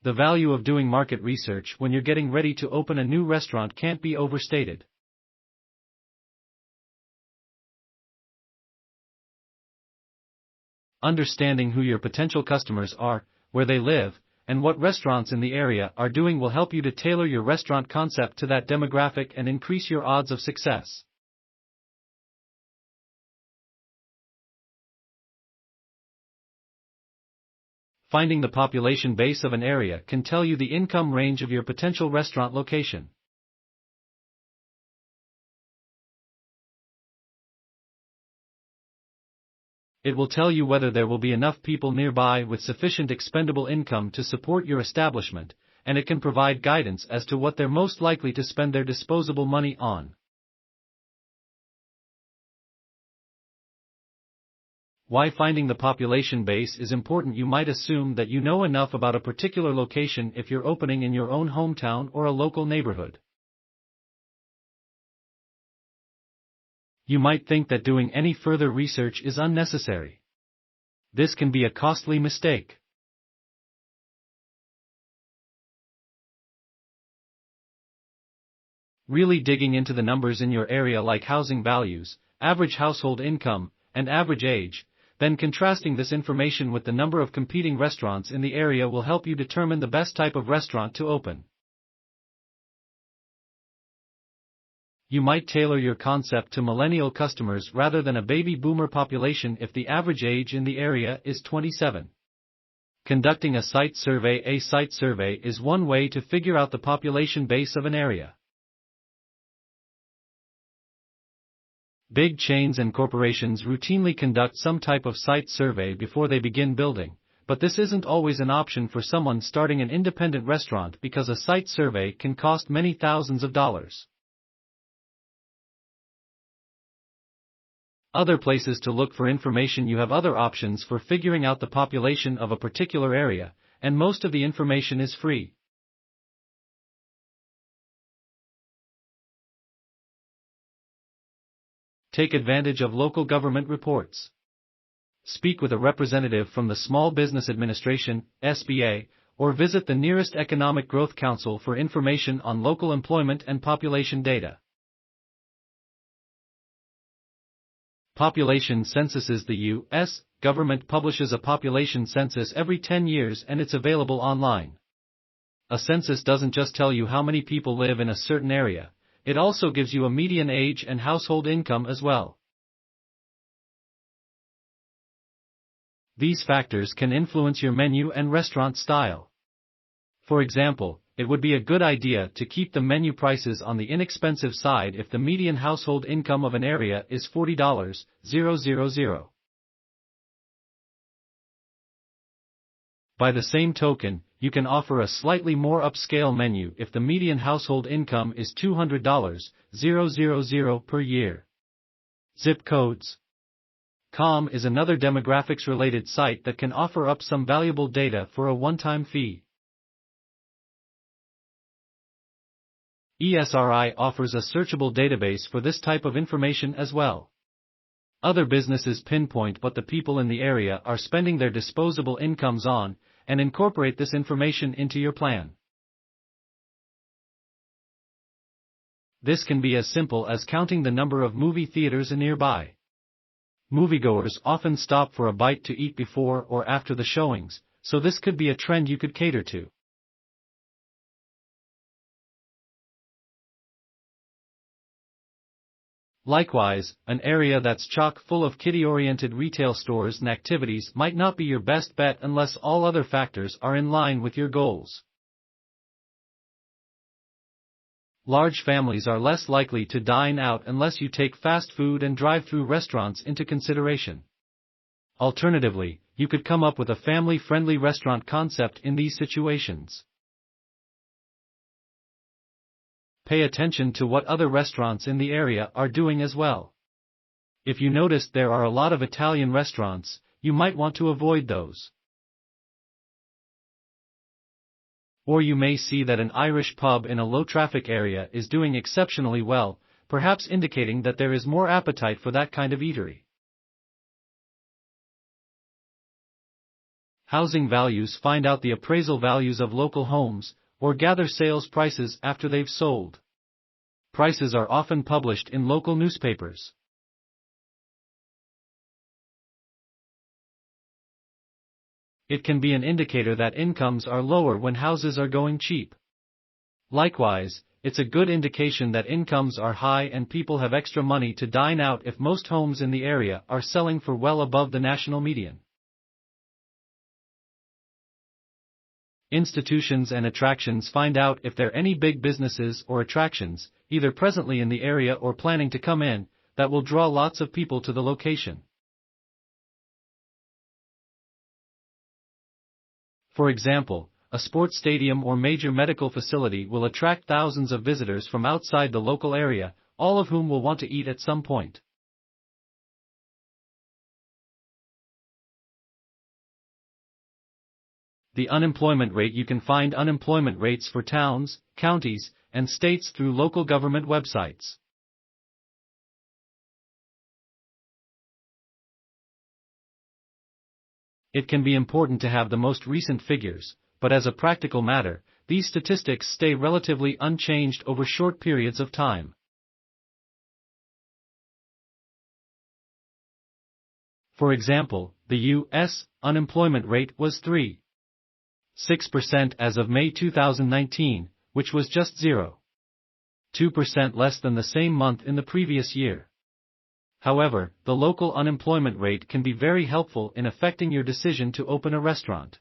The value of doing market research when you're getting ready to open a new restaurant can't be overstated. Understanding who your potential customers are, where they live, and what restaurants in the area are doing will help you to tailor your restaurant concept to that demographic and increase your odds of success. Finding the population base of an area can tell you the income range of your potential restaurant location. It will tell you whether there will be enough people nearby with sufficient expendable income to support your establishment, and it can provide guidance as to what they're most likely to spend their disposable money on. Why finding the population base is important. You might assume that you know enough about a particular location if you're opening in your own hometown or a local neighborhood. You might think that doing any further research is unnecessary. This can be a costly mistake. Really digging into the numbers in your area like housing values, average household income, and average age, then contrasting this information with the number of competing restaurants in the area will help you determine the best type of restaurant to open. You might tailor your concept to millennial customers rather than a baby boomer population if the average age in the area is 27. Conducting a site survey. A site survey is one way to figure out the population base of an area. Big chains and corporations routinely conduct some type of site survey before they begin building, but this isn't always an option for someone starting an independent restaurant because a site survey can cost many thousands of dollars. Other places to look for information. You have other options for figuring out the population of a particular area, and most of the information is free. Take advantage of local government reports. Speak with a representative from the Small Business Administration, SBA, or visit the nearest Economic Growth Council for information on local employment and population data. Population censuses. The U.S. government publishes a population census every 10 years and it's available online. A census doesn't just tell you how many people live in a certain area, it also gives you a median age and household income as well. These factors can influence your menu and restaurant style. For example, it would be a good idea to keep the menu prices on the inexpensive side if the median household income of an area is $40,000. By the same token, you can offer a slightly more upscale menu if the median household income is $200,000 per year. Zip codes. Com is another demographics-related site that can offer up some valuable data for a one-time fee. ESRI offers a searchable database for this type of information as well. Other businesses pinpoint what the people in the area are spending their disposable incomes on, and incorporate this information into your plan. This can be as simple as counting the number of movie theaters nearby. Moviegoers often stop for a bite to eat before or after the showings, so this could be a trend you could cater to. Likewise, an area that's chock full of kiddie-oriented retail stores and activities might not be your best bet unless all other factors are in line with your goals. Large families are less likely to dine out unless you take fast food and drive-through restaurants into consideration. Alternatively, you could come up with a family-friendly restaurant concept in these situations. Pay attention to what other restaurants in the area are doing as well. If you notice there are a lot of Italian restaurants, you might want to avoid those. Or you may see that an Irish pub in a low-traffic area is doing exceptionally well, perhaps indicating that there is more appetite for that kind of eatery. housing values, find out the appraisal values of local homes, or gather sales prices after they've sold. Prices are often published in local newspapers. It can be an indicator that incomes are lower when houses are going cheap. Likewise, it's a good indication that incomes are high and people have extra money to dine out if most homes in the area are selling for well above the national median. Institutions and attractions, find out if there are any big businesses or attractions, either presently in the area or planning to come in, that will draw lots of people to the location. For example, a sports stadium or major medical facility will attract thousands of visitors from outside the local area, all of whom will want to eat at some point. The unemployment rate. You can find unemployment rates for towns, counties, and states through local government websites. It can be important to have the most recent figures, but as a practical matter, these statistics stay relatively unchanged over short periods of time. For example, the U.S. unemployment rate was 3.6% as of May 2019, which was just 0.2% less than the same month in the previous year. However, the local unemployment rate can be very helpful in affecting your decision to open a restaurant.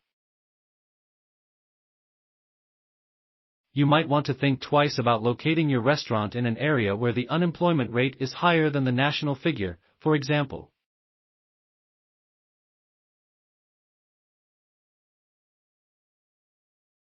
You might want to think twice about locating your restaurant in an area where the unemployment rate is higher than the national figure, for example.